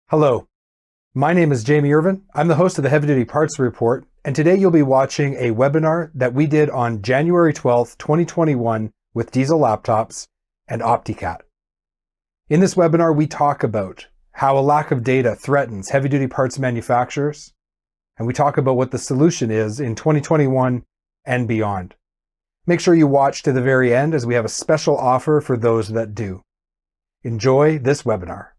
Hello, my name is Jamie Irvin. I'm the host of the Heavy Duty Parts Report, and today you'll be watching a webinar that we did on January 12th, 2021 with Diesel Laptops and Optycat. In this webinar, we talk about how a lack of data threatens heavy-duty parts manufacturers, and we talk about what the solution is in 2021 and beyond. Make sure you watch to the very end as we have a special offer for those that do. Enjoy this webinar.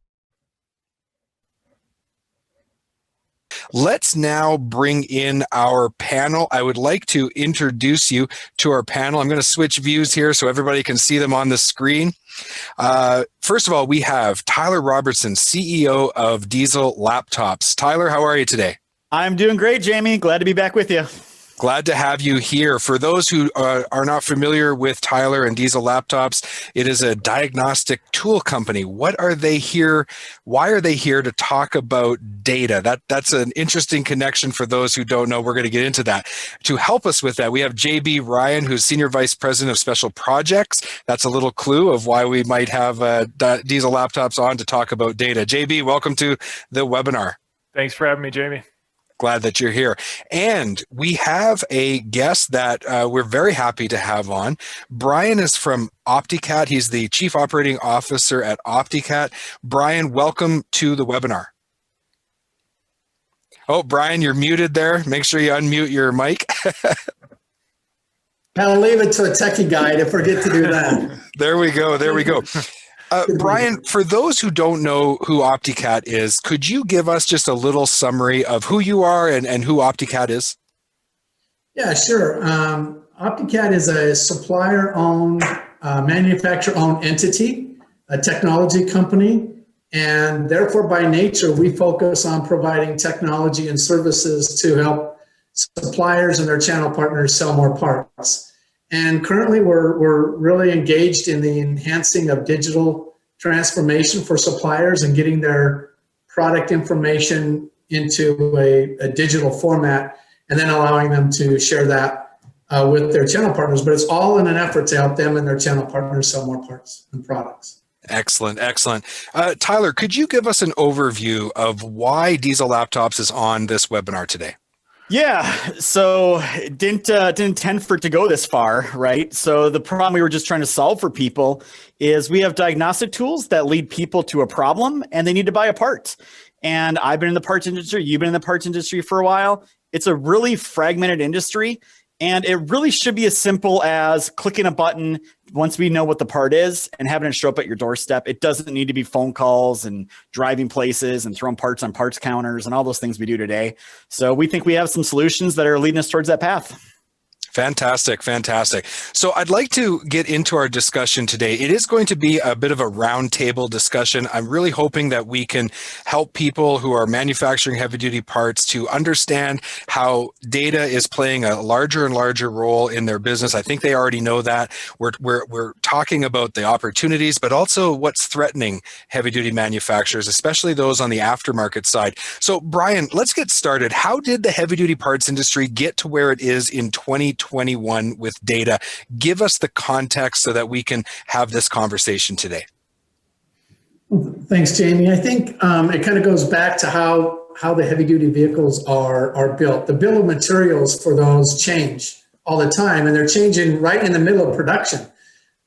Let's now bring in our panel. I would like to introduce you to our panel. I'm going to switch views here so everybody can see them on the screen. First of all, we have Tyler Robertson, CEO of Diesel Laptops. Tyler, how are you today? I'm doing great, Jamie. Glad to be back with you. Glad to have you here. For those who are not familiar with Tyler and Diesel Laptops, it is a diagnostic tool company. What are they here? Why are they here to talk about data? That's an interesting connection for those who don't know. We're going to get into that. To help us with that, we have JB Ryan, who's Senior Vice President of Special Projects. That's a little clue of why we might have Diesel Laptops on to talk about data. JB, welcome to the webinar. Thanks for having me, Jamie. Glad that you're here. And we have a guest that we're very happy to have on. Brian is from Optycat. He's the Chief Operating Officer at Optycat. Brian, welcome to the webinar. Oh, Brian, you're muted there. Make sure you unmute your mic. I'll leave it to a techie guy to forget to do that. There we go. There we go. Brian, for those who don't know who Optycat is, could you give us just a little summary of who you are and who Optycat is? Yeah, sure. Optycat is a supplier-owned, manufacturer-owned entity, a technology company, and therefore by nature we focus on providing technology and services to help suppliers and their channel partners sell more parts. And currently we're really engaged in the enhancing of digital transformation for suppliers and getting their product information into a digital format and then allowing them to share that with their channel partners. But it's all in an effort to help them and their channel partners sell more parts and products. Excellent, excellent. Tyler, could you give us an overview of why Diesel Laptops is on this webinar today? Yeah, so didn't intend for it to go this far, right? So the problem we were just trying to solve for people is we have diagnostic tools that lead people to a problem and they need to buy a part. And I've been in the parts industry, you've been in the parts industry for a while. It's a really fragmented industry. And it really should be as simple as clicking a button once we know what the part is and having it show up at your doorstep. It doesn't need to be phone calls and driving places and throwing parts on parts counters and all those things we do today. So we think we have some solutions that are leading us towards that path. Fantastic, fantastic. So I'd like to get into our discussion today. It is going to be a bit of a roundtable discussion. I'm really hoping that we can help people who are manufacturing heavy-duty parts to understand how data is playing a larger and larger role in their business. I think they already know that. We're talking about the opportunities, but also what's threatening heavy-duty manufacturers, especially those on the aftermarket side. So Brian, let's get started. How did the heavy-duty parts industry get to where it is in 2021 with data? Give us the context so that we can have this conversation today. Thanks, Jamie. I think it kind of goes back to how the heavy-duty vehicles are built. The bill of materials for those change all the time, and they're changing right in the middle of production.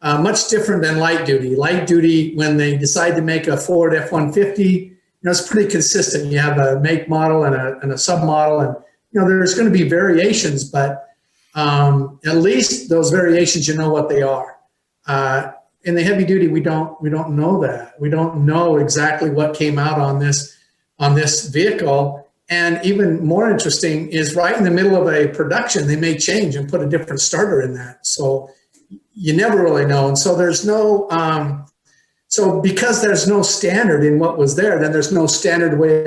Much different than light duty. Light duty, when they decide to make a Ford F-150, it's pretty consistent. You have a make model and a submodel, and there's going to be variations, but at least those variations, what they are. In the heavy duty, we don't know that. We don't know exactly what came out on this vehicle. And even more interesting is right in the middle of a production, they may change and put a different starter in that. So you never really know. And so there's no, so because there's no standard in what was there, then there's no standard way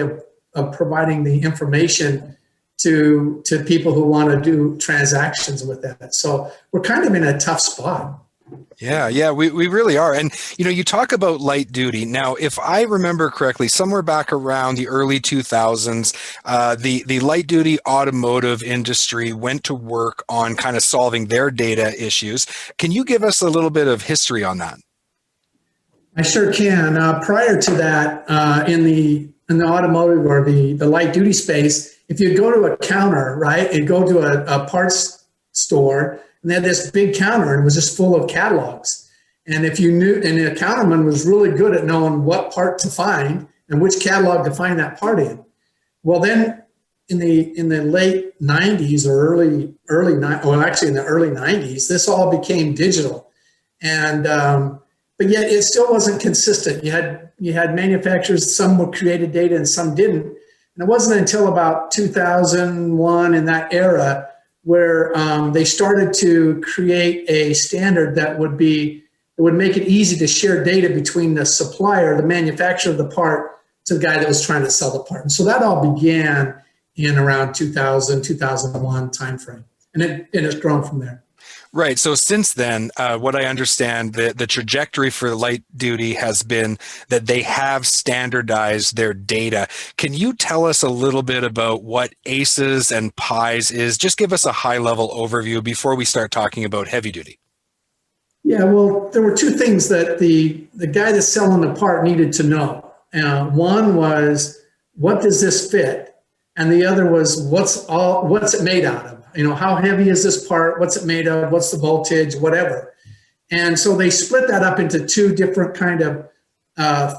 of providing the information to people who want to do transactions with that. So we're kind of in a tough spot. Yeah, we really are. And, you talk about light duty. Now, if I remember correctly, somewhere back around the early 2000s, the light duty automotive industry went to work on kind of solving their data issues. Can you give us a little bit of history on that? I sure can. Prior to that, in the in the automotive or the light duty space, if you go to a counter, right, and go to a parts store, and they had this big counter and it was just full of catalogs. And if you knew, and the counterman was really good at knowing what part to find and which catalog to find that part in. Well, then in the late 90s or actually in the early 90s, this all became digital. And but yet it still wasn't consistent. You had manufacturers, some created data and some didn't. And it wasn't until about 2001 in that era where they started to create a standard that would make it easy to share data between the supplier, the manufacturer of the part, to the guy that was trying to sell the part. And so that all began in around 2000, 2001 timeframe. And it's grown from there. Right. So since then, what I understand, the trajectory for light duty has been that they have standardized their data. Can you tell us a little bit about what ACEs and PIs is? Just give us a high-level overview before we start talking about heavy duty. Yeah, well, there were two things that the guy that's selling the part needed to know. One was, what does this fit? And the other was, what's it made out of? How heavy is this part? What's it made of? What's the voltage? Whatever. And so they split that up into two different kind of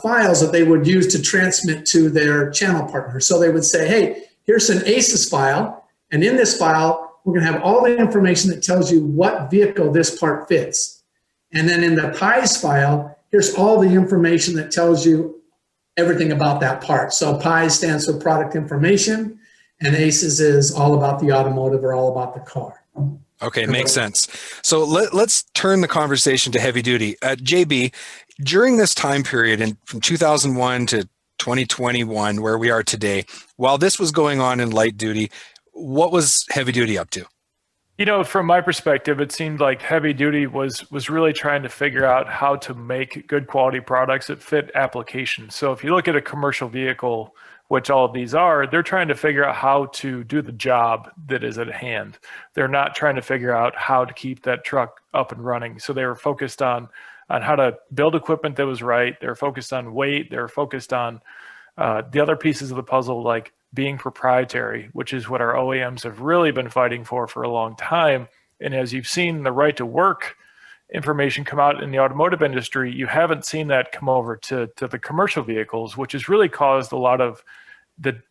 files that they would use to transmit to their channel partners. So they would say, hey, here's an ACES file. And in this file, we're going to have all the information that tells you what vehicle this part fits. And then in the PIs file, here's all the information that tells you everything about that part. So PIs stands for product information, and ACES is all about the automotive or all about the car. Okay, makes sense. So let's turn the conversation to heavy duty. JB, during this time period from 2001 to 2021, where we are today, while this was going on in light duty, what was heavy duty up to? From my perspective, it seemed like heavy duty was really trying to figure out how to make good quality products that fit applications. So if you look at a commercial vehicle, which all of these are, they're trying to figure out how to do the job that is at hand. They're not trying to figure out how to keep that truck up and running. So they were focused on how to build equipment that was right. They were focused on weight. They were focused on the other pieces of the puzzle, like being proprietary, which is what our OEMs have really been fighting for a long time. And as you've seen the right to work information come out in the automotive industry, you haven't seen that come over to the commercial vehicles, which has really caused a lot of the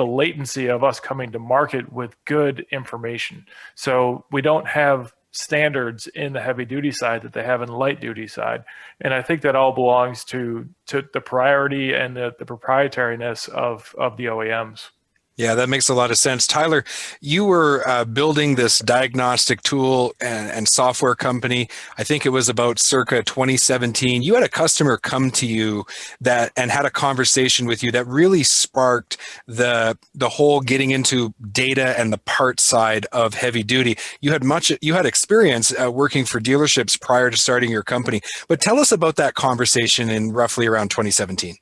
latency of us coming to market with good information. So we don't have standards in the heavy duty side that they have in the light duty side. And I think that all belongs to the priority and the proprietariness of the OEMs. Yeah, that makes a lot of sense. Tyler, you were building this diagnostic tool and software company. I think it was about circa 2017. You had a customer come to you and had a conversation with you that really sparked the whole getting into data and the part side of heavy duty. You had experience working for dealerships prior to starting your company. But tell us about that conversation in roughly around 2017.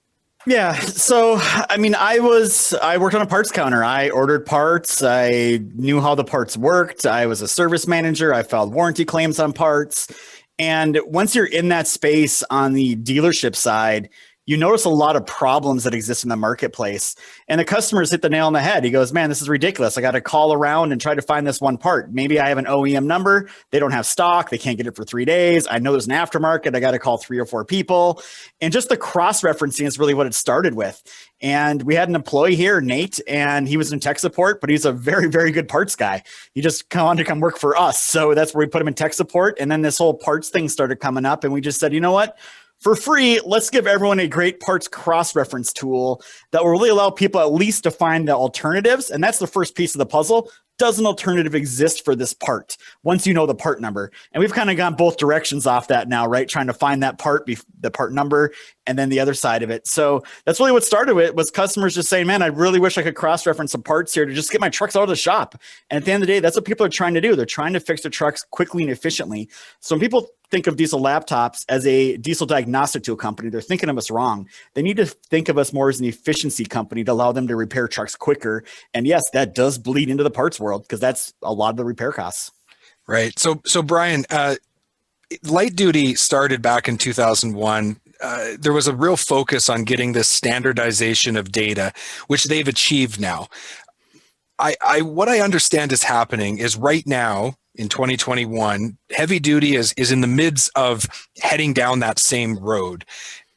Yeah. So, I worked on a parts counter. I ordered parts. I knew how the parts worked. I was a service manager. I filed warranty claims on parts. And once you're in that space on the dealership side, you notice a lot of problems that exist in the marketplace. And the customers hit the nail on the head. He goes, man, this is ridiculous. I got to call around and try to find this one part. Maybe I have an OEM number. They don't have stock. They can't get it for 3 days. I know there's an aftermarket. I got to call 3 or 4 people. And just the cross-referencing is really what it started with. And we had an employee here, Nate, and he was in tech support, but he's a very, very good parts guy. He just wanted to come work for us. So that's where we put him in tech support. And then this whole parts thing started coming up. And we just said, you know what? For free, let's give everyone a great parts cross-reference tool that will really allow people at least to find the alternatives. And that's the first piece of the puzzle. Does an alternative exist for this part once you know the part number? And we've kind of gone both directions off that now, right? Trying to find that part, the part number, and then the other side of it. So that's really what started with, was customers just saying, man, I really wish I could cross-reference some parts here to just get my trucks out of the shop. And at the end of the day, that's what people are trying to do. They're trying to fix their trucks quickly and efficiently. So when people think of Diesel Laptops as a diesel diagnostic tool company, they're thinking of us wrong. They need to think of us more as an efficiency company to allow them to repair trucks quicker. And yes, that does bleed into the parts world because that's a lot of the repair costs. Right. So Brian, light duty started back in 2001. there was a real focus on getting this standardization of data, which they've achieved now. What I understand is happening is right now in 2021, heavy duty is in the midst of heading down that same road.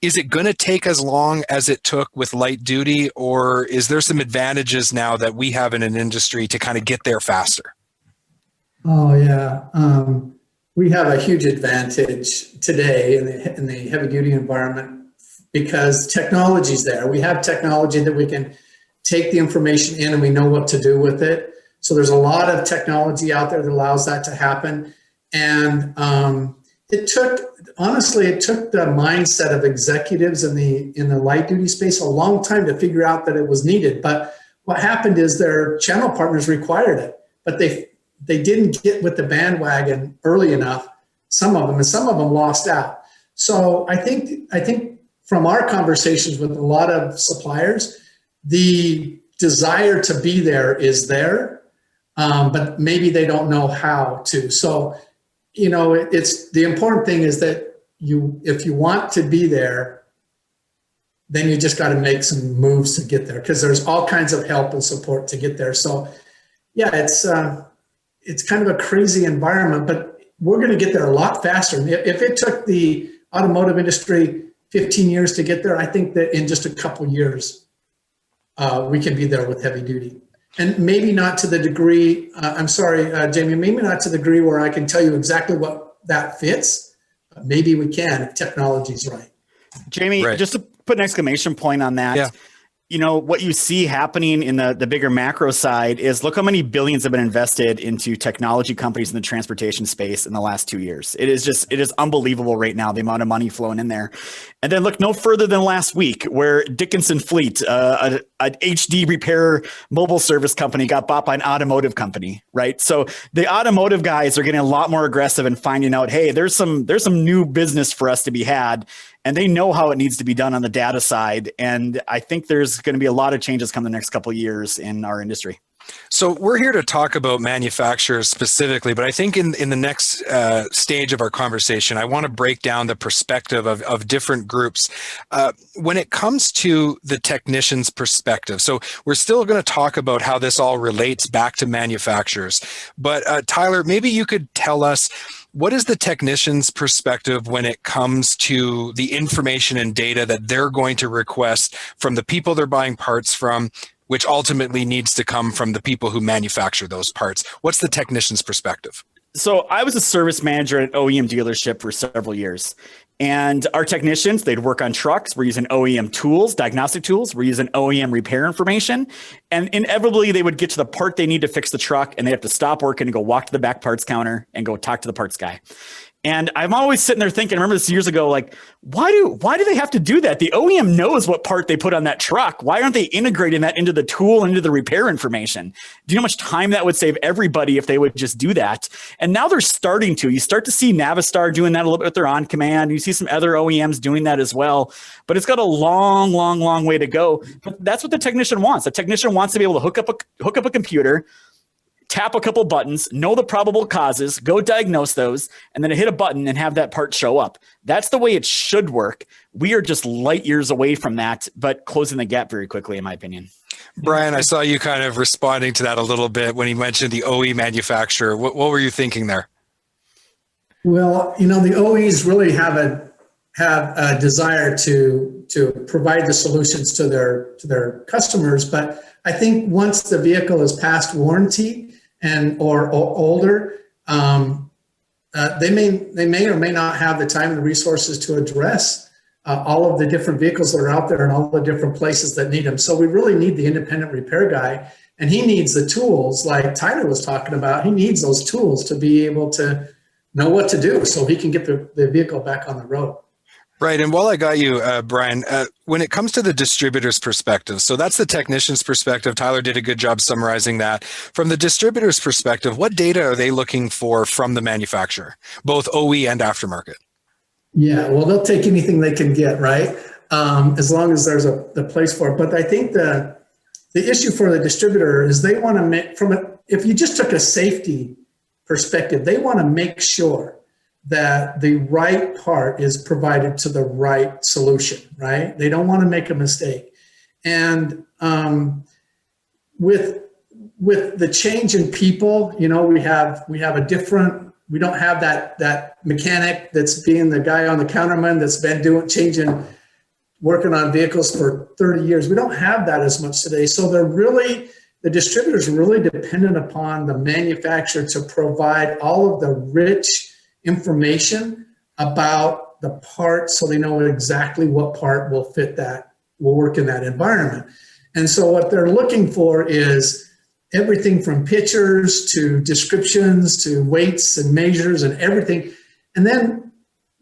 Is it going to take as long as it took with light duty, or is there some advantages now that we have in an industry to kind of get there faster? Oh yeah, we have a huge advantage today in the heavy duty environment because technology's there. We have technology that we can take the information in and we know what to do with it. So there's a lot of technology out there that allows that to happen. And it took the mindset of executives in the light duty space a long time to figure out that it was needed. But what happened is their channel partners required it, but they didn't get with the bandwagon early enough, some of them, and some of them lost out. So I think from our conversations with a lot of suppliers, the desire to be there is there, but maybe they don't know how to. So, it's the important thing is that if you want to be there, then you just got to make some moves to get there because there's all kinds of help and support to get there. So yeah, it's kind of a crazy environment, but we're going to get there a lot faster. If it took the automotive industry 15 years to get there, I think that in just a couple years, we can be there with heavy duty. And maybe not to the degree, I'm sorry, Jamie, maybe not to the degree where I can tell you exactly what that fits, but maybe we can if technology's right. Jamie, Right. Just to put an exclamation point on that, Yeah. What you see happening in the bigger macro side is look how many billions have been invested into technology companies in the transportation space in the last 2 years. It is unbelievable right now, the amount of money flowing in there. And then look no further than last week where Dickinson Fleet, an HD repair mobile service company got bought by an automotive company, right? So the automotive guys are getting a lot more aggressive and finding out, hey, there's some new business for us to be had. And they know how it needs to be done on the data side. And I think there's going to be a lot of changes come the next couple of years in our industry. So we're here to talk about manufacturers specifically, but I think in the next stage of our conversation, I want to break down the perspective of different groups. When it comes to the technician's perspective, so we're still going to talk about how this all relates back to manufacturers. But Tyler, maybe you could tell us, what is the technician's perspective when it comes to the information and data that they're going to request from the people they're buying parts from, which ultimately needs to come from the people who manufacture those parts? What's the technician's perspective? So I was a service manager at an OEM dealership for several years. And our technicians, they'd work on trucks. We're using OEM tools, diagnostic tools. We're using OEM repair information. And inevitably, they would get to the part they need to fix the truck, and they have to stop working and go walk to the back parts counter and go talk to the parts guy. And I'm always sitting there thinking, I remember this years ago, like, why do they have to do that? The OEM knows what part they put on that truck. Why aren't they integrating that into the tool and into the repair information? Do you know how much time that would save everybody if they would just do that? And now they're starting to. You start to see Navistar doing that a little bit with their on command. You see some other OEMs doing that as well. But it's got a long, long, long way to go. But that's what the technician wants. The technician wants to be able to hook up a computer, tap a couple buttons, know the probable causes, go diagnose those, and then hit a button and have that part show up. That's the way it should work. We are just light years away from that, but closing the gap very quickly, in my opinion. Brian, I saw you kind of responding to that a little bit when he mentioned the OE manufacturer. What were you thinking there? Well, the OEs really have a desire to provide the solutions to their customers, but I think once the vehicle is past warranty or older, they may or may not have the time and the resources to address all of the different vehicles that are out there and all the different places that need them. So we really need the independent repair guy, and he needs the tools like Tyler was talking about. He needs those tools to be able to know what to do so he can get the vehicle back on the road. Right. And while I got you, Brian, when it comes to the distributor's perspective, so that's the technician's perspective. Tyler did a good job summarizing that. From the distributor's perspective, what data are they looking for from the manufacturer, both OE and aftermarket? Yeah, well, they'll take anything they can get, right? As long as there's the place for it. But I think the issue for the distributor is they want to make, if you just took a safety perspective, they want to make sure that the right part is provided to the right solution, right? They don't want to make a mistake. And with the change in people, you know, we have a different, we don't have that mechanic that's being the guy on the counterman that's been working on vehicles for 30 years. We don't have that as much today. So the distributors are really dependent upon the manufacturer to provide all of the rich information about the part, so they know exactly what part will work in that environment. And so what they're looking for is everything from pictures to descriptions to weights and measures and everything. And then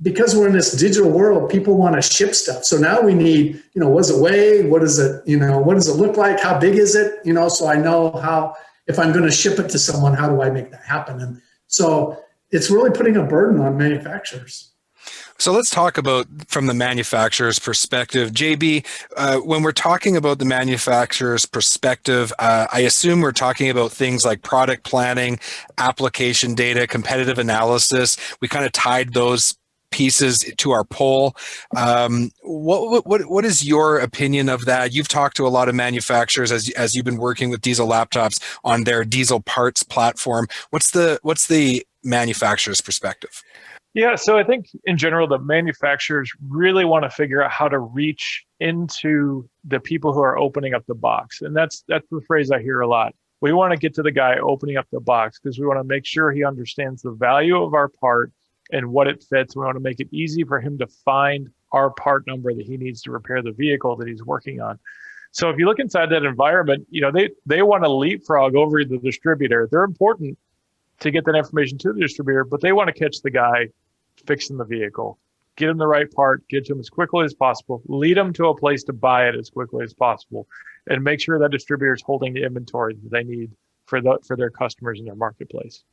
because we're in this digital world, people want to ship stuff. So now we need, you know, what does it weigh? What does it, you know, what does it look like? How big is it? You know, so I know how, if I'm going to ship it to someone, how do I make that happen? And so it's really putting a burden on manufacturers. So let's talk about from the manufacturer's perspective. JB, when we're talking about the manufacturer's perspective, I assume we're talking about things like product planning, application data, competitive analysis. We kind of tied those pieces to our poll. What is your opinion of that? You've talked to a lot of manufacturers as you've been working with Diesel Laptops on their Diesel parts platform. What's the manufacturer's perspective? Yeah, so I think in general, the manufacturers really want to figure out how to reach into the people who are opening up the box. And that's the phrase I hear a lot. We want to get to the guy opening up the box because we want to make sure he understands the value of our part and what it fits. We want to make it easy for him to find our part number that he needs to repair the vehicle that he's working on. So if you look inside that environment, you know, they want to leapfrog over the distributor. They're important to get that information to the distributor, but they want to catch the guy fixing the vehicle, get him the right part, get to him as quickly as possible, lead him to a place to buy it as quickly as possible, and make sure that distributor is holding the inventory that they need for their customers in their marketplace.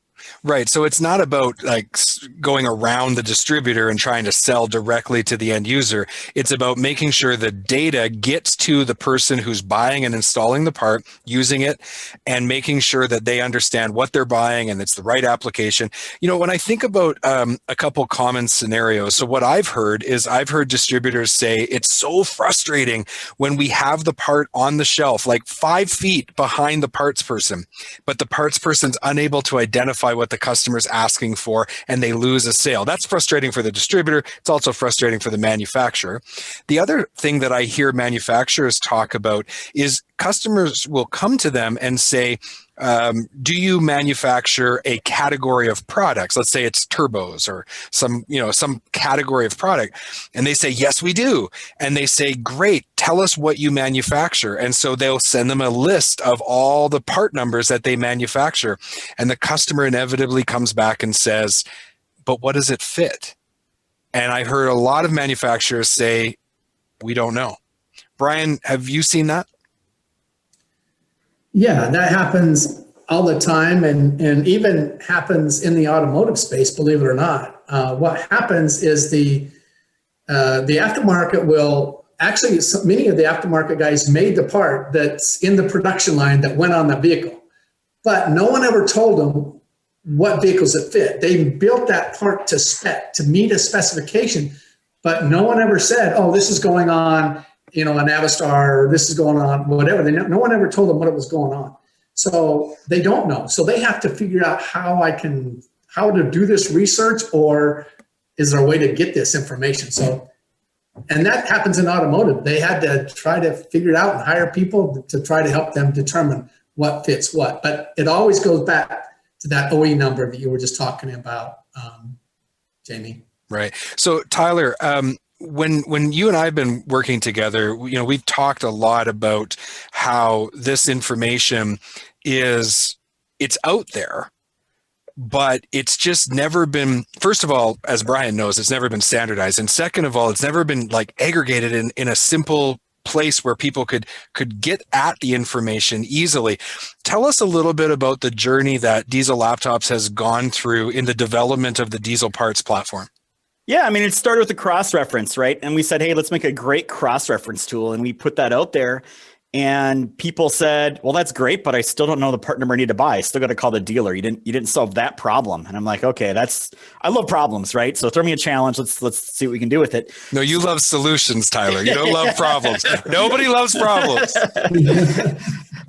Right. So it's not about like going around the distributor and trying to sell directly to the end user. It's about making sure the data gets to the person who's buying and installing the part, using it, and making sure that they understand what they're buying and it's the right application. You know, when I think about a couple common scenarios, so what I've heard distributors say it's so frustrating when we have the part on the shelf, like 5 feet behind the parts person, but the parts person's unable to identify what the customer's asking for and they lose a sale. That's frustrating for the distributor. It's also frustrating for the manufacturer. The other thing that I hear manufacturers talk about is customers will come to them and say, do you manufacture a category of products? Let's say it's turbos or some category of product. And they say, yes, we do. And they say, great, tell us what you manufacture. And so they'll send them a list of all the part numbers that they manufacture. And the customer inevitably comes back and says, but what does it fit? And I heard a lot of manufacturers say, we don't know. Brian, have you seen that? Yeah, that happens all the time and even happens in the automotive space, believe it or not. What happens is the aftermarket will actually, many of the aftermarket guys made the part that's in the production line that went on the vehicle, but no one ever told them what vehicles it fit. They built that part to spec, to meet a specification, but no one ever said, oh, this is going on, you know, an Navistar, or this is going on, whatever. No one ever told them what it was going on. So they don't know. So they have to figure out how to do this research, or is there a way to get this information? So, and that happens in automotive. They had to try to figure it out and hire people to try to help them determine what fits what. But it always goes back to that OE number that you were just talking about, Jamie. Right. So Tyler, when you and I have been working together, you know, we've talked a lot about how this information it's out there, but it's just never been, first of all, as Brian knows, it's never been standardized. And second of all, it's never been like aggregated in a simple place where people could get at the information easily. Tell us a little bit about the journey that Diesel Laptops has gone through in the development of the Diesel Parts platform. Yeah, I mean, it started with a cross-reference, right? And we said, hey, let's make a great cross-reference tool. And we put that out there. And people said, well, that's great, but I still don't know the part number I need to buy. I still got to call the dealer. You didn't solve that problem. And I'm like, okay, I love problems, right? So throw me a challenge. Let's see what we can do with it. No, you love solutions, Tyler. You don't love problems. Nobody loves problems.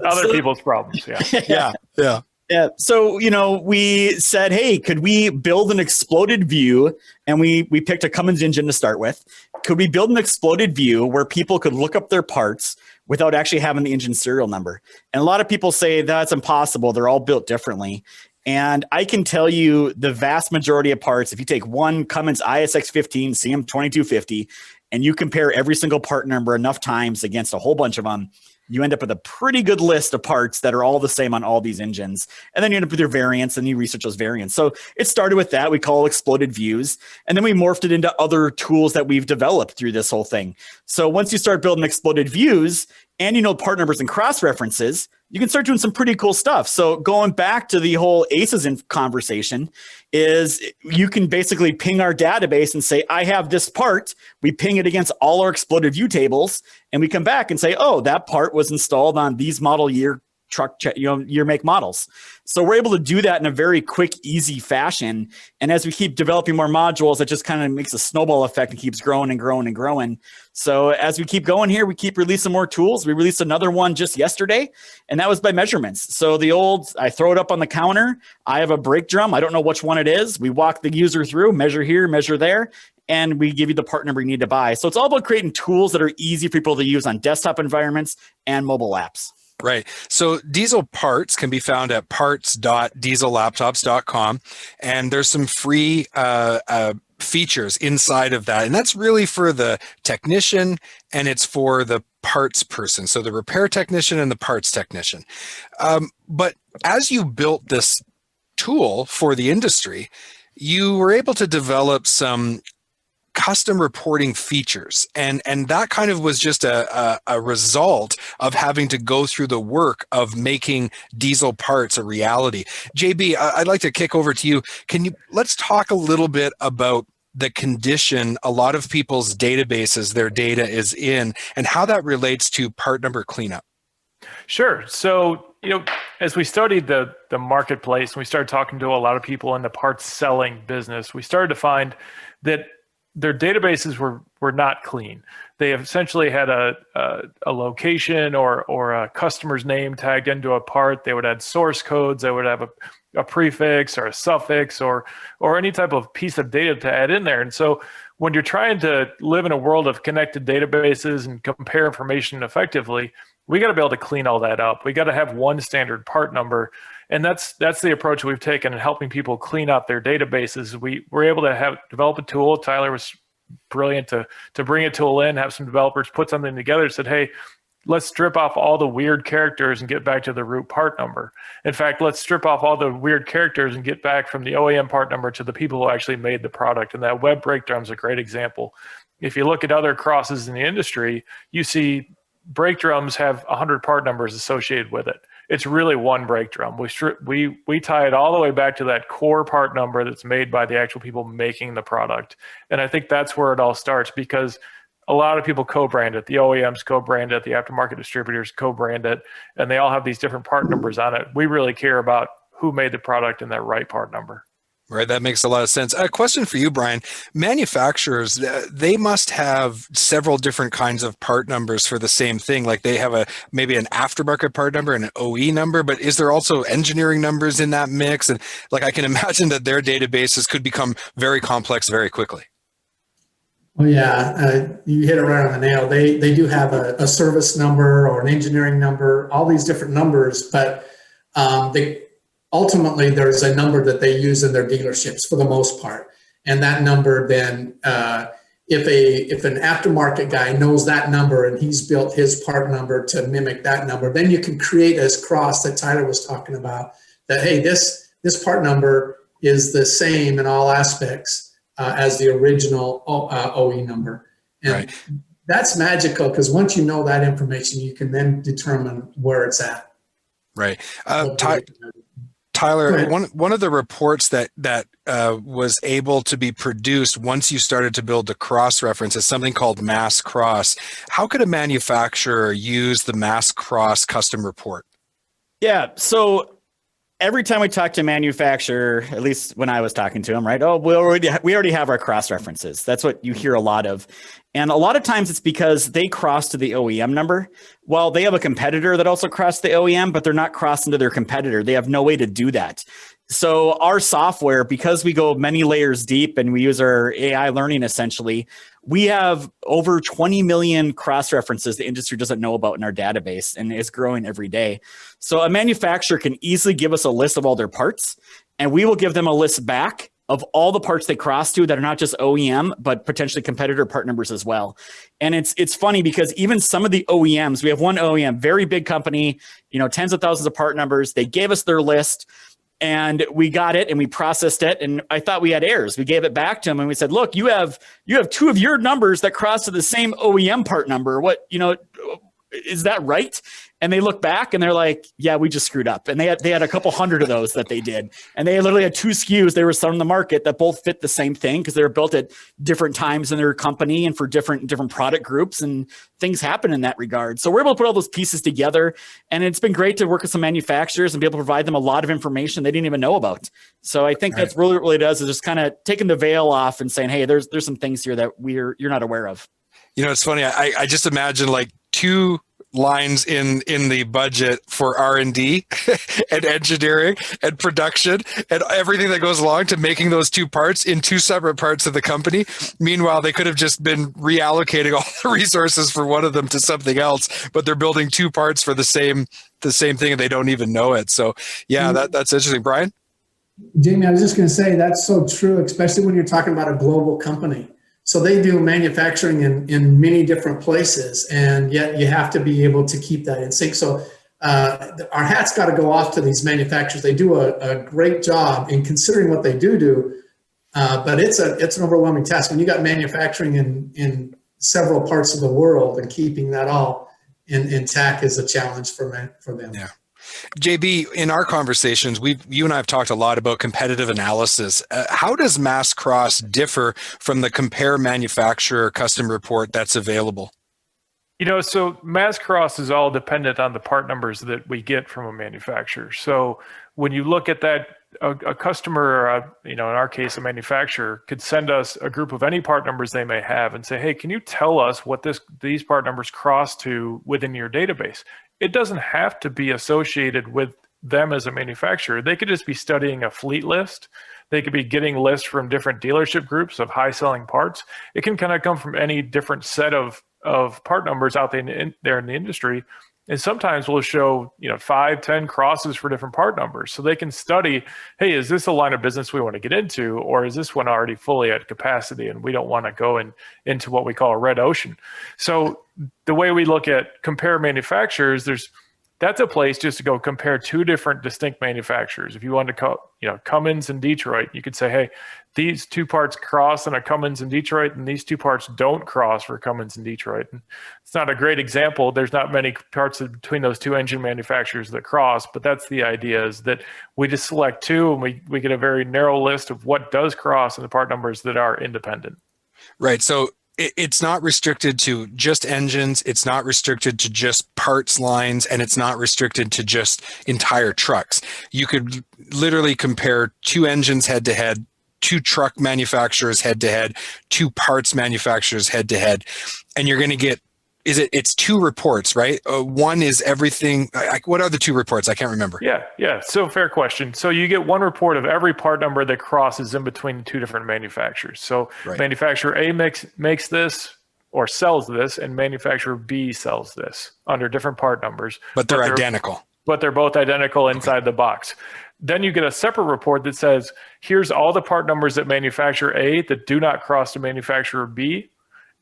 Other people's problems. Yeah. Yeah. Yeah. So, we said, hey, could we build an exploded view? And we picked a Cummins engine to start with. Could we build an exploded view where people could look up their parts without actually having the engine serial number? And a lot of people say that's impossible. They're all built differently. And I can tell you the vast majority of parts, if you take one Cummins ISX15 CM2250 and you compare every single part number enough times against a whole bunch of them, you end up with a pretty good list of parts that are all the same on all these engines. And then you end up with your variants and you research those variants. So it started with that. We call exploded views. And then we morphed it into other tools that we've developed through this whole thing. So once you start building exploded views and part numbers and cross references, you can start doing some pretty cool stuff. So going back to the whole ACEs in conversation is you can basically ping our database and say, I have this part. We ping it against all our exploded view tables. And we come back and say, oh, that part was installed on these model year truck, year make models. So we're able to do that in a very quick, easy fashion. And as we keep developing more modules, it just kind of makes a snowball effect and keeps growing and growing and growing. So as we keep going here, we keep releasing more tools. We released another one just yesterday, and that was by measurements. So I throw it up on the counter. I have a brake drum. I don't know which one it is. We walk the user through, measure here, measure there, and we give you the part number you need to buy. So it's all about creating tools that are easy for people to use on desktop environments and mobile apps. Right. So diesel parts can be found at parts.diesellaptops.com. And there's some free features inside of that. And that's really for the technician and it's for the parts person. So the repair technician and the parts technician. But as you built this tool for the industry, you were able to develop some custom reporting features. And that kind of was just a result of having to go through the work of making diesel parts a reality. JB, I'd like to kick over to you. Let's talk a little bit about the condition a lot of people's databases, their data is in, and how that relates to part number cleanup. Sure. So, as we studied the marketplace and we started talking to a lot of people in the parts selling business, we started to find that their databases were not clean. They essentially had a location or a customer's name tagged into a part. They would add source codes. They would have a prefix or a suffix or any type of piece of data to add in there. And so when you're trying to live in a world of connected databases and compare information effectively, we got to be able to clean all that up. We got to have one standard part number. And that's the approach we've taken in helping people clean up their databases. We were able to develop a tool. Tyler was brilliant to bring a tool in, have some developers put something together, said, hey, let's strip off all the weird characters and get back to the root part number. In fact, let's strip off all the weird characters and get back from the OEM part number to the people who actually made the product. And that web brake drum is a great example. If you look at other crosses in the industry, you see brake drums have 100 part numbers associated with it. It's really one brake drum. We tie it all the way back to that core part number that's made by the actual people making the product. And I think that's where it all starts, because a lot of people co-brand it. The OEMs co-brand it, the aftermarket distributors co-brand it, and they all have these different part numbers on it. We really care about who made the product and that right part number. Right, that makes a lot of sense. A question for you, Brian. Manufacturers, they must have several different kinds of part numbers for the same thing. Like they have maybe an aftermarket part number and an OE number, but is there also engineering numbers in that mix? And like I can imagine that their databases could become very complex very quickly. Well, yeah, you hit it right on the nail. They do have a service number or an engineering number, all these different numbers, but ultimately, there's a number that they use in their dealerships for the most part. And that number then, if an aftermarket guy knows that number and he's built his part number to mimic that number, then you can create this cross that Tyler was talking about, that, hey, this part number is the same in all aspects as the original OE number. And right. That's magical, because once you know that information, you can then determine where it's at. Right. Tyler, one of the reports that was able to be produced once you started to build the cross reference is something called mass cross. How could a manufacturer use the mass cross custom report? Yeah. So every time we talk to a manufacturer, at least when I was talking to them, right? Oh, we already have our cross references. That's what you hear a lot of. And a lot of times it's because they cross to the OEM number. Well, they have a competitor that also crossed the OEM, but they're not crossing to their competitor. They have no way to do that. So our software, because we go many layers deep and we use our AI learning, essentially, we have over 20 million cross references the industry doesn't know about in our database, and it's growing every day. So a manufacturer can easily give us a list of all their parts, and we will give them a list back of all the parts they cross to that are not just OEM, but potentially competitor part numbers as well. And it's funny because even some of the OEMs, we have one OEM, very big company, tens of thousands of part numbers. They gave us their list and we got it and we processed it. And I thought we had errors. We gave it back to them and we said, look, you have two of your numbers that cross to the same OEM part number. What, is that right? And they look back and they're like, yeah, we just screwed up. And they had a couple hundred of those that they did. And they literally had two SKUs they were selling in the market that both fit the same thing because they were built at different times in their company and for different product groups, and things happen in that regard. So we're able to put all those pieces together. And it's been great to work with some manufacturers and be able to provide them a lot of information they didn't even know about. So I think that's really what it really does, is just kind of taking the veil off and saying, hey, there's some things here that you're not aware of. It's funny. I just imagine like two lines in the budget for R&D and engineering and production and everything that goes along to making those two parts in two separate parts of the company. Meanwhile, they could have just been reallocating all the resources for one of them to something else, but they're building two parts for the same thing and they don't even know it. So yeah, that's interesting. Brian? Jamie, I was just going to say that's so true, especially when you're talking about a global company. So they do manufacturing in many different places, and yet you have to be able to keep that in sync. So our hat's got to go off to these manufacturers. They do a great job in considering what they do, but it's an overwhelming task. When you got manufacturing in several parts of the world, and keeping that all intact is a challenge for them. Yeah. JB, in our conversations, you and I have talked a lot about competitive analysis. How does mass cross differ from the compare manufacturer custom report that's available? So mass cross is all dependent on the part numbers that we get from a manufacturer. So when you look at that, a customer, in our case, a manufacturer, could send us a group of any part numbers they may have and say, hey, can you tell us what these part numbers cross to within your database? It doesn't have to be associated with them as a manufacturer. They could just be studying a fleet list. They could be getting lists from different dealership groups of high selling parts. It can kind of come from any different set of part numbers out there in the industry. And sometimes we'll show 5, 10 crosses for different part numbers. So they can study, hey, is this a line of business we want to get into, or is this one already fully at capacity and we don't want to go into what we call a red ocean? So the way we look at compare manufacturers, that's a place just to go compare two different distinct manufacturers. If you wanted to Cummins and Detroit, you could say, hey, these two parts cross in a Cummins and Detroit, and these two parts don't cross for Cummins and Detroit. And it's not a great example. There's not many parts between those two engine manufacturers that cross, but that's the idea, is that we just select two and we get a very narrow list of what does cross and the part numbers that are independent. Right. So it's not restricted to just engines. It's not restricted to just parts lines, and it's not restricted to just entire trucks. You could literally compare two engines head to head, two truck manufacturers head to head, two parts manufacturers head to head, and you're going to get, it's two reports, right? One is everything. What are the two reports? I can't remember. Yeah. So fair question. So you get one report of every part number that crosses in between two different manufacturers. So manufacturer A makes this or sells this, and manufacturer B sells this under different part numbers. But they're identical. But they're both identical inside the box. Then you get a separate report that says, here's all the part numbers at manufacturer A that do not cross to manufacturer B,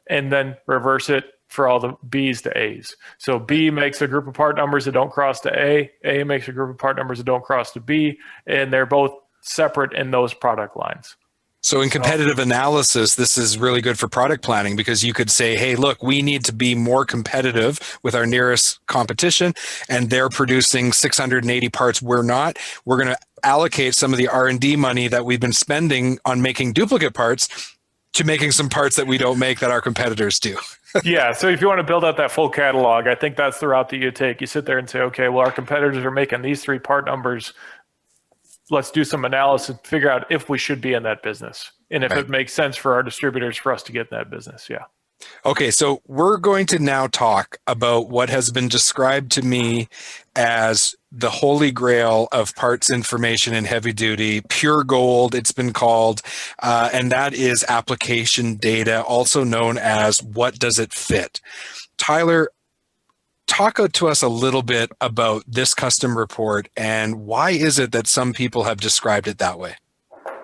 and then reverse it for all the B's to A's. So B makes a group of part numbers that don't cross to A makes a group of part numbers that don't cross to B, and they're both separate in those product lines. So in competitive analysis, this is really good for product planning because you could say, hey, look, we need to be more competitive with our nearest competition, and they're producing 680 parts. We're not. We're going to allocate some of the R&D money that we've been spending on making duplicate parts to making some parts that we don't make that our competitors do. Yeah, so if you want to build out that full catalog, I think that's the route that you take. You sit there and say, okay, well, our competitors are making these 3 part numbers. Let's do some analysis, figure out if we should be in that business and if it makes sense for our distributors for us to get in that business. Yeah. Okay, so we're going to now talk about what has been described to me as the holy grail of parts information in heavy duty, pure gold, it's been called, and that is application data, also known as what does it fit. Tyler, talk to us a little bit about this custom report and why is it that some people have described it that way?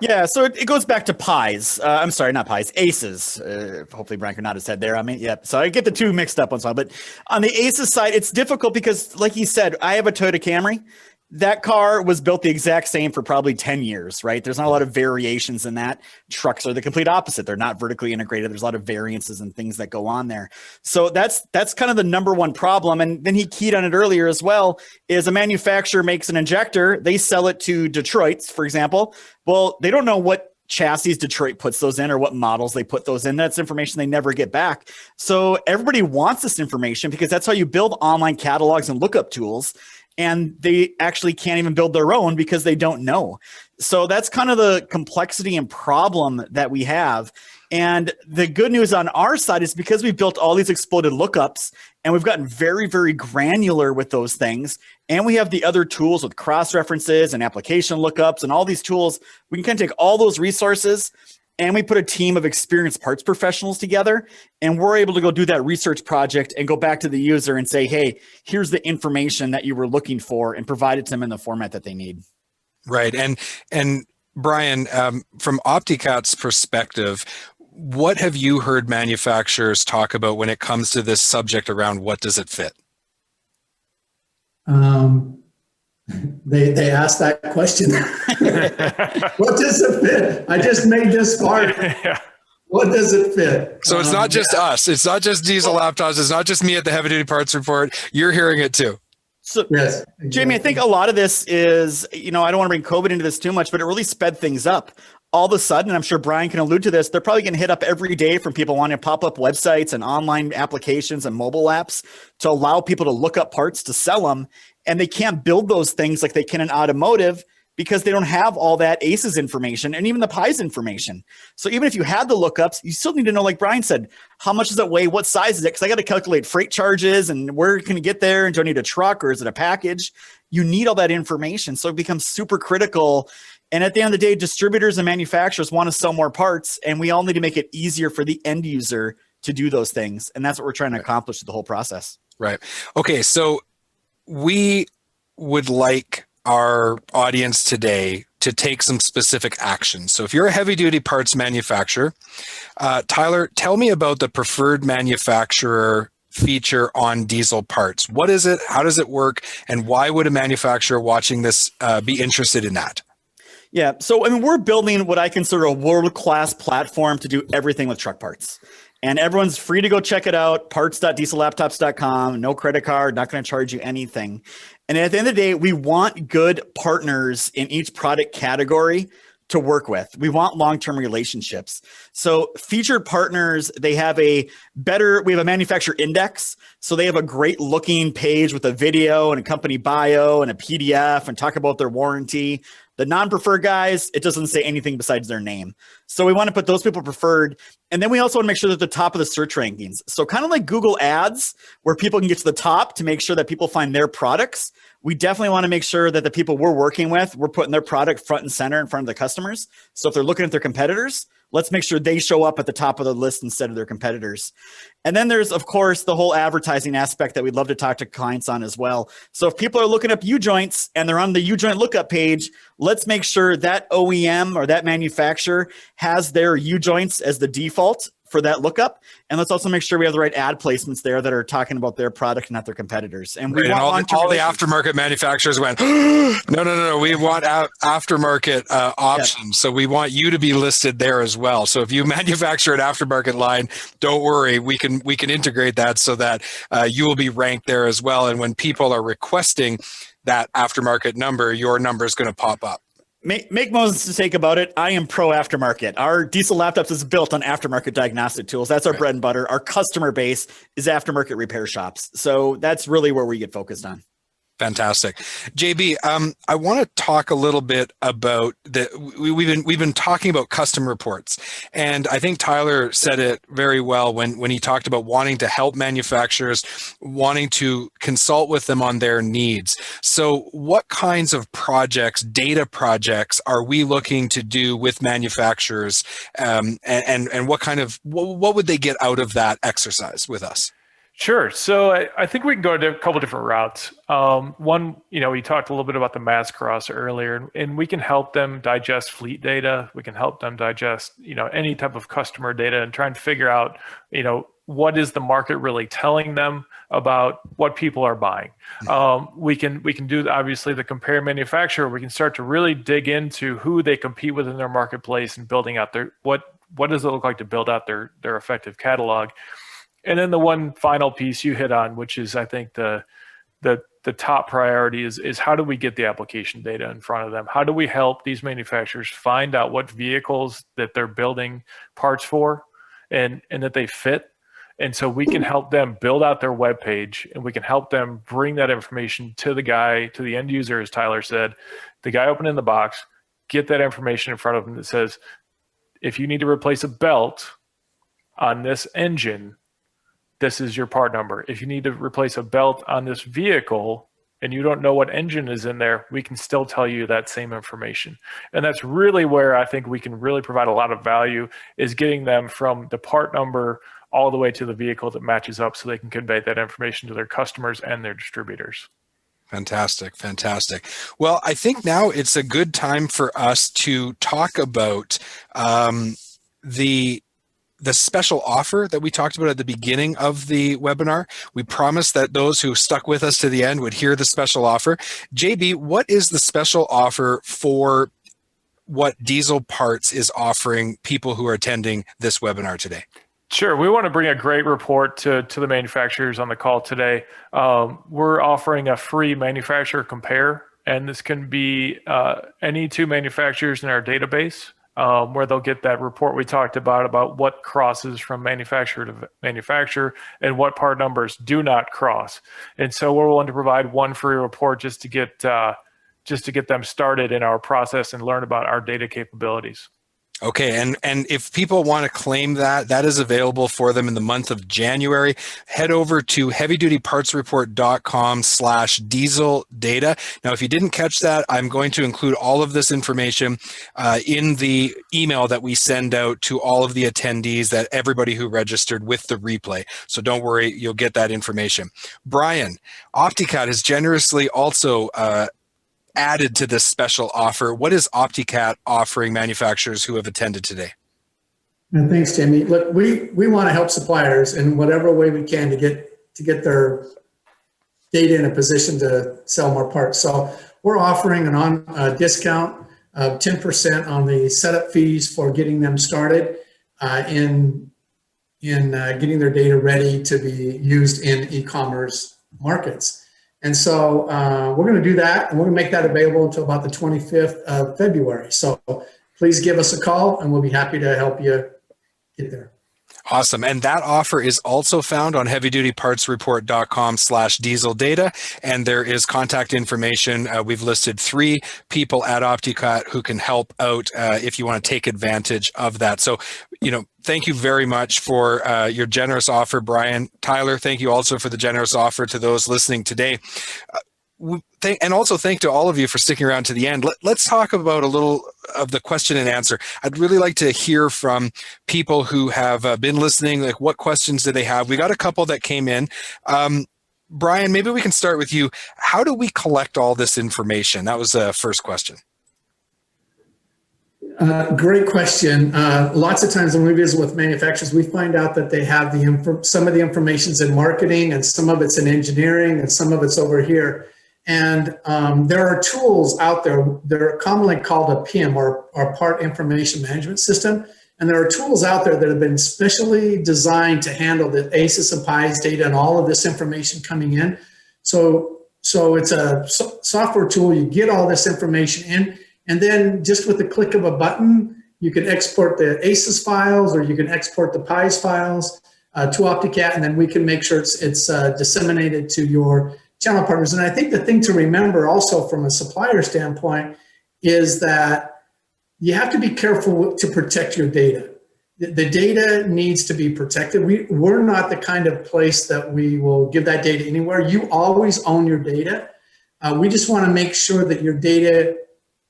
Yeah, so it goes back to pies. I'm sorry, not pies, aces. Hopefully Brian can nod his head there. I mean, yeah, so I get the two mixed up once in a while. But on the aces side, it's difficult because, like you said, I have a Toyota Camry. That car was built the exact same for probably 10 years, right? There's not a lot of variations in that. Trucks are the complete opposite. They're not vertically integrated. There's a lot of variances and things that go on there. So that's kind of the number one problem. And then he keyed on it earlier as well, is a manufacturer makes an injector. They sell it to Detroit's, for example. Well, they don't know what chassis Detroit puts those in or what models they put those in. That's information they never get back. So everybody wants this information because that's how you build online catalogs and lookup tools. And they actually can't even build their own because they don't know. So that's kind of the complexity and problem that we have. And the good news on our side is because we've built all these exploded lookups and we've gotten very, very granular with those things. And we have the other tools with cross references and application lookups and all these tools. We can kind of take all those resources and we put a team of experienced parts professionals together, and we're able to go do that research project and go back to the user and say, hey, here's the information that you were looking for, and provide it to them in the format that they need. Right. And Brian, from Optycat's perspective, what have you heard manufacturers talk about when it comes to this subject around what does it fit? They asked that question. What does it fit? I just made this part. Yeah. What does it fit? So it's not just us. It's not just Diesel Laptops. It's not just me at the Heavy Duty Parts Report. You're hearing it too. So, yes, exactly. Jamie, I think a lot of this is, I don't want to bring COVID into this too much, but it really sped things up. All of a sudden, and I'm sure Brian can allude to this, they're probably going to hit up every day from people wanting to pop up websites and online applications and mobile apps to allow people to look up parts to sell them. And they can't build those things like they can in automotive because they don't have all that ACES information and even the PIES information. So even if you had the lookups, you still need to know, like Brian said, how much does it weigh? What size is it? Because I got to calculate freight charges and where can you get there? And do I need a truck or is it a package? You need all that information. So it becomes super critical. And at the end of the day, distributors and manufacturers want to sell more parts, and we all need to make it easier for the end user to do those things. And that's what we're trying to accomplish with the whole process. Right. Okay. So we would like our audience today to take some specific actions. So if you're a heavy duty parts manufacturer, Tyler, tell me about the preferred manufacturer feature on diesel parts. What is it? How does it work? And why would a manufacturer watching this be interested in that? Yeah. So, we're building what I consider a world-class platform to do everything with truck parts. And everyone's free to go check it out, parts.diesellaptops.com, no credit card, not going to charge you anything. And at the end of the day, we want good partners in each product category to work with. We want long-term relationships. So featured partners, we have a manufacturer index. So they have a great looking page with a video and a company bio and a PDF and talk about their warranty. The non-preferred guys, it doesn't say anything besides their name. So we want to put those people preferred. And then we also want to make sure that they're top of the search rankings. So kind of like Google Ads, where people can get to the top to make sure that people find their products. We definitely want to make sure that the people we're working with, we're putting their product front and center in front of the customers. So if they're looking at their competitors, let's make sure they show up at the top of the list instead of their competitors. And then there's, of course, the whole advertising aspect that we'd love to talk to clients on as well. So if people are looking up U-joints and they're on the U-joint lookup page, let's make sure that OEM or that manufacturer has their U-joints as the default for that lookup. And let's also make sure we have the right ad placements there that are talking about their product and not their competitors. And we Right, want and all the relations. aftermarket manufacturers went, no. We want aftermarket options. So we want you to be listed there as well. So if you manufacture an aftermarket line, don't worry, we can integrate that so that you will be ranked there as well. And when people are requesting that aftermarket number, your number is going to pop up. Make no mistake about it. I am pro aftermarket. Our Diesel Laptops is built on aftermarket diagnostic tools. That's our bread and butter. Our customer base is aftermarket repair shops. So that's really where we get focused on. Fantastic. JB, I want to talk a little bit about we've been talking about custom reports, and I think Tyler said it very well when he talked about wanting to help manufacturers, wanting to consult with them on their needs. So what kinds of projects, data projects, are we looking to do with manufacturers, and what would they get out of that exercise with us? Sure. So I think we can go to a couple different routes. One, we talked a little bit about the mass cross earlier, and we can help them digest fleet data. We can help them digest, any type of customer data and try and figure out, what is the market really telling them about what people are buying. We can do obviously the compare manufacturer. We can start to really dig into who they compete with in their marketplace and building out their what does it look like to build out their effective catalog. And then the one final piece you hit on, which is I think the top priority is how do we get the application data in front of them? How do we help these manufacturers find out what vehicles that they're building parts for and that they fit? And so we can help them build out their web page, and we can help them bring that information to the end user, as Tyler said, the guy opening the box, get that information in front of them that says, if you need to replace a belt on this engine, this is your part number. If you need to replace a belt on this vehicle and you don't know what engine is in there, we can still tell you that same information. And that's really where I think we can really provide a lot of value, is getting them from the part number all the way to the vehicle that matches up so they can convey that information to their customers and their distributors. Fantastic. Well, I think now it's a good time for us to talk about the special offer that we talked about at the beginning of the webinar. We promised that those who stuck with us to the end would hear the special offer. JB, what is the special offer for what Diesel Parts is offering people who are attending this webinar today? Sure. We want to bring a great report to the manufacturers on the call today. We're offering a free manufacturer compare, and this can be any two manufacturers in our database. Where they'll get that report we talked about what crosses from manufacturer to manufacturer and what part numbers do not cross. And so we're willing to provide one free report just to get them started in our process and learn about our data capabilities. Okay, and if people want to claim that is available for them in the month of January. Head over to heavydutypartsreport.com/diesel data. Now, if you didn't catch that, I'm going to include all of this information in the email that we send out to all of the attendees, that everybody who registered with the replay. So don't worry, you'll get that information. Brian, Optycat has generously also added to this special offer. What is Optycat offering manufacturers who have attended today? And thanks, Jamie. Look, we want to help suppliers in whatever way we can to get their data in a position to sell more parts. So we're offering a discount of 10% on the setup fees for getting them started in getting their data ready to be used in e-commerce markets. And so we're going to do that, and we're going to make that available until about the 25th of February. So please give us a call, and we'll be happy to help you get there. Awesome. And that offer is also found on heavydutypartsreport.com/diesel data. And there is contact information. We've listed 3 people at Optycat who can help out if you want to take advantage of that. So, thank you very much for your generous offer, Brian. Tyler, thank you also for the generous offer to those listening today. And also thank to all of you for sticking around to the end. Let's talk about a little of the question and answer. I'd really like to hear from people who have been listening, like what questions do they have? We got a couple that came in. Brian, maybe we can start with you. How do we collect all this information? That was the first question. Great question. Lots of times when we visit with manufacturers, we find out that they have some of the information's in marketing, and some of it's in engineering, and some of it's over here. And there are tools out there. They're commonly called a PM, or Part Information Management System. And there are tools out there that have been specially designed to handle the ACES and PIES data and all of this information coming in. So it's a software tool. You get all this information in, and then just with the click of a button, you can export the ACES files, or you can export the PIES files to Optycat, and then we can make sure it's disseminated to your channel partners. And I think the thing to remember also from a supplier standpoint is that you have to be careful to protect your data. The data needs to be protected. We're not the kind of place that we will give that data anywhere. You always own your data. We just want to make sure that your data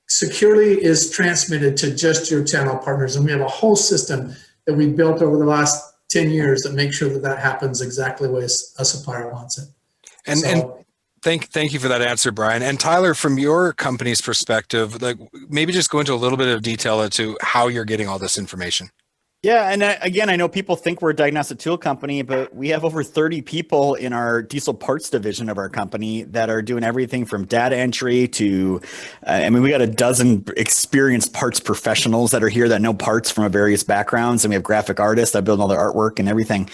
securely is transmitted to just your channel partners. And we have a whole system that we built over the last 10 years that makes sure that that happens exactly the way a supplier wants it. And thank you for that answer, Brian. And Tyler, from your company's perspective, like maybe just go into a little bit of detail into how you're getting all this information. Yeah, and again, I know people think we're a diagnostic tool company, but we have over 30 people in our diesel parts division of our company that are doing everything from data entry to, we got a dozen experienced parts professionals that are here that know parts from various backgrounds, and we have graphic artists that build all their artwork and everything,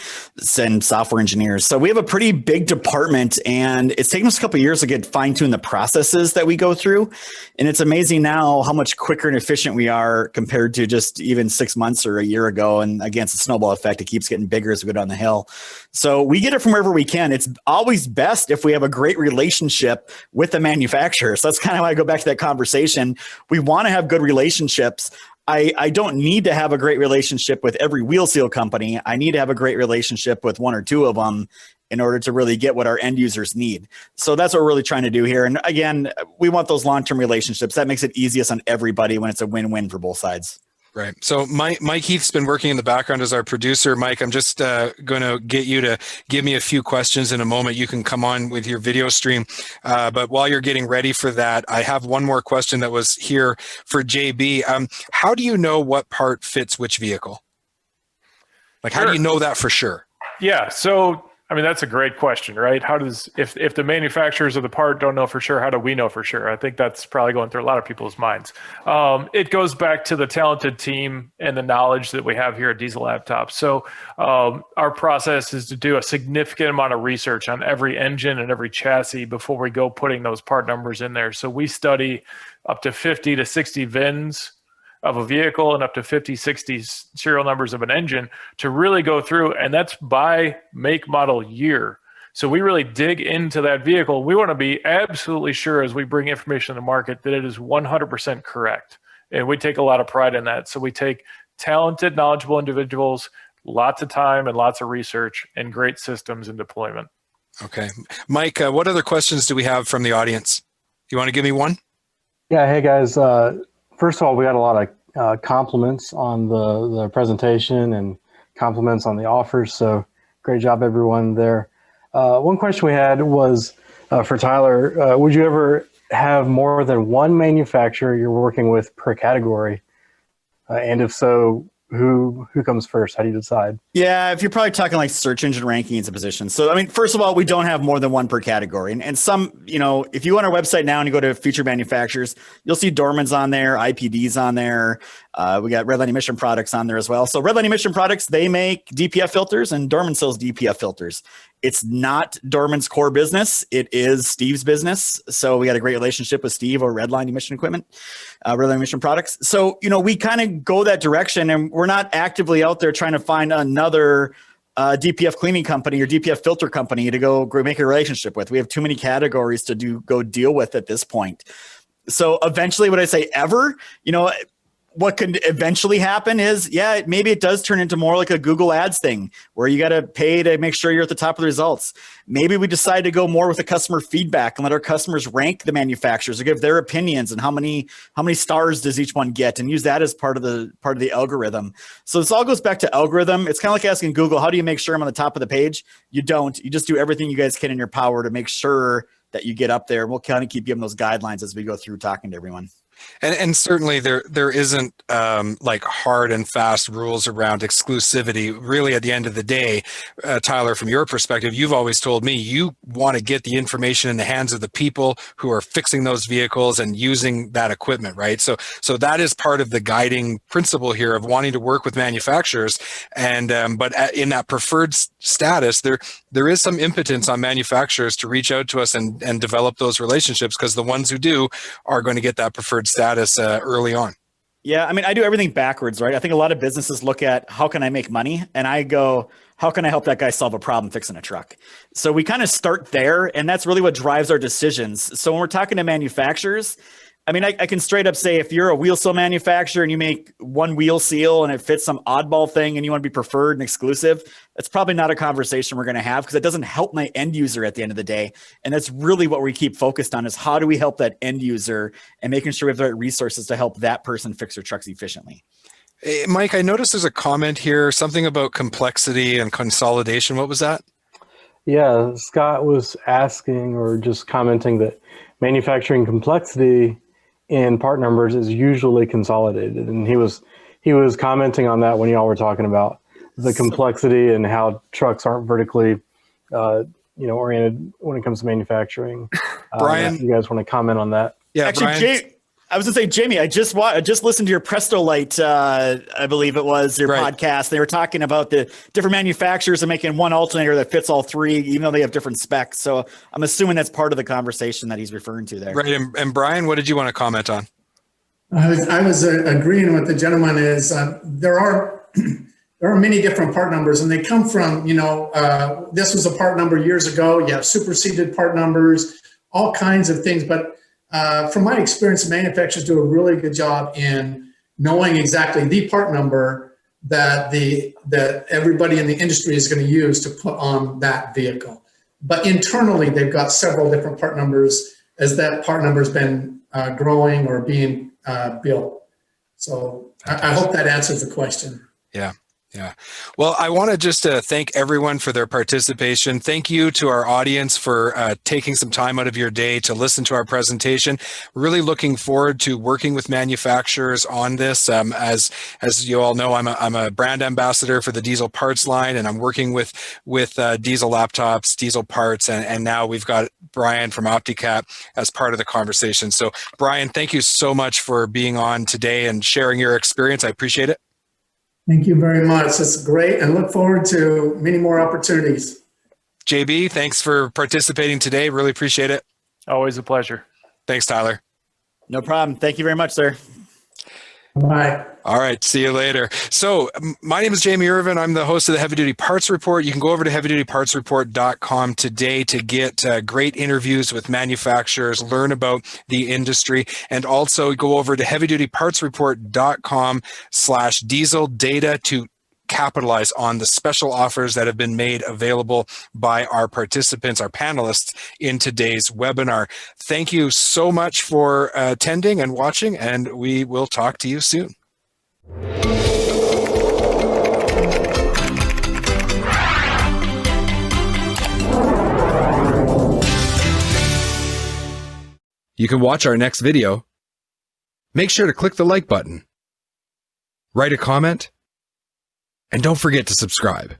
and software engineers. So we have a pretty big department, and it's taken us a couple of years to get fine-tune the processes that we go through, and it's amazing now how much quicker and efficient we are compared to just even 6 months or a year ago. And again, it's a snowball effect. It keeps getting bigger as we go down the hill. So we get it from wherever we can. It's always best if we have a great relationship with the manufacturer. So that's kind of why I go back to that conversation. We want to have good relationships. I don't need to have a great relationship with every wheel seal company. I need to have a great relationship with one or two of them in order to really get what our end users need. So that's what we're really trying to do here. And again, we want those long-term relationships. That makes it easiest on everybody when it's a win-win for both sides. Right. So Mike Heath's been working in the background as our producer. Mike, I'm just going to get you to give me a few questions in a moment. You can come on with your video stream. But while you're getting ready for that, I have one more question that was here for JB. How do you know what part fits which vehicle? Like, how do you know that for sure? Yeah. So, I mean, that's a great question, right? How does, if the manufacturers of the part don't know for sure, how do we know for sure? I think that's probably going through a lot of people's minds. It goes back to the talented team and the knowledge that we have here at Diesel Laptops. So our process is to do a significant amount of research on every engine and every chassis before we go putting those part numbers in there. So we study up to 50 to 60 VINs of a vehicle and up to 50, 60 serial numbers of an engine to really go through, and that's by make, model, year. So we really dig into that vehicle. We want to be absolutely sure as we bring information to the market that it is 100% correct. And we take a lot of pride in that. So we take talented, knowledgeable individuals, lots of time and lots of research, and great systems and deployment. Okay. Mike, what other questions do we have from the audience? You want to give me one? Yeah. Hey, guys. First of all, we got a lot of compliments on the presentation and compliments on the offers. So great job, everyone there. One question we had was for Tyler. Would you ever have more than one manufacturer you're working with per category? And if so, who comes first? How do you decide? Yeah, if you're probably talking like search engine rankings and positions. So, I mean, first of all, we don't have more than one per category. And some, you know, if you go on our website now and you go to featured manufacturers, you'll see Dorman's on there, IPD's on there. We got Redline Emission Products on there as well. So Redline Emission Products, they make DPF filters, and Dorman sells DPF filters. It's not Dorman's core business. It is Steve's business. So we got a great relationship with Steve or Redline Emission Equipment, Redline Emission Products. So, you know, we kind of go that direction, and we're not actively out there trying to find another DPF cleaning company or DPF filter company to go make a relationship with. We have too many categories to go deal with at this point. So eventually, would I say ever? You know, what could eventually happen is, yeah, maybe it does turn into more like a Google Ads thing where you got to pay to make sure you're at the top of the results. Maybe we decide to go more with the customer feedback and let our customers rank the manufacturers or give their opinions and how many stars does each one get, and use that as part of the algorithm. So this all goes back to algorithm. It's kind of like asking Google, how do you make sure I'm on the top of the page? You don't. You just do everything you guys can in your power to make sure that you get up there. We'll kind of keep giving those guidelines as we go through talking to everyone. And certainly there isn't like hard and fast rules around exclusivity. Really, at the end of the day, Tyler, from your perspective, you've always told me you want to get the information in the hands of the people who are fixing those vehicles and using that equipment, right? So that is part of the guiding principle here of wanting to work with manufacturers. And but in that preferred status, there is some impotence on manufacturers to reach out to us and develop those relationships, because the ones who do are going to get that preferred status early on. Yeah, I mean, I do everything backwards, right? I think a lot of businesses look at how can I make money, and I go, how can I help that guy solve a problem fixing a truck? So we kind of start there, and that's really what drives our decisions. So when we're talking to manufacturers, I mean, I can straight up say, if you're a wheel seal manufacturer and you make one wheel seal and it fits some oddball thing and you want to be preferred and exclusive, that's probably not a conversation we're going to have, because it doesn't help my end user at the end of the day. And that's really what we keep focused on, is how do we help that end user and making sure we have the right resources to help that person fix their trucks efficiently. Hey, Mike, I noticed there's a comment here, something about complexity and consolidation. What was that? Yeah, Scott was asking or just commenting that manufacturing complexity in part numbers is usually consolidated, and he was commenting on that when y'all were talking about the complexity and how trucks aren't vertically oriented when it comes to manufacturing. Brian, you guys want to comment on that? Yeah, actually, Brian. I was gonna say, Jamie, I just listened to your Presto Light, I believe it was your podcast. They were talking about the different manufacturers and making one alternator that fits all three, even though they have different specs. So I'm assuming that's part of the conversation that he's referring to there. Right. And Brian, what did you want to comment on? I was agreeing with the gentleman. Is there are many different part numbers, and they come from, this was a part number years ago. You have superseded part numbers, all kinds of things. But from my experience, manufacturers do a really good job in knowing exactly the part number that everybody in the industry is going to use to put on that vehicle. But internally, they've got several different part numbers as that part number has been growing or being built. So I hope that answers the question. Yeah. Yeah. Well, I want to just thank everyone for their participation. Thank you to our audience for taking some time out of your day to listen to our presentation. Really looking forward to working with manufacturers on this. As you all know, I'm a brand ambassador for the diesel parts line, and I'm working with diesel laptops, diesel parts, and now we've got Brian from Optycat as part of the conversation. So Brian, thank you so much for being on today and sharing your experience. I appreciate it. Thank you very much. It's great, and look forward to many more opportunities. JB, thanks for participating today. Really appreciate it. Always a pleasure. Thanks, Tyler. No problem. Thank you very much, sir. Bye. All right. See you later. So my name is Jamie Irvin. I'm the host of the Heavy Duty Parts Report. You can go over to heavydutypartsreport.com today to get great interviews with manufacturers, learn about the industry, and also go over to heavydutypartsreport.com/diesel data to capitalize on the special offers that have been made available by our participants, our panelists in today's webinar. Thank you so much for attending and watching, and we will talk to you soon. You can watch our next video. Make sure to click the like button, write a comment, and don't forget to subscribe.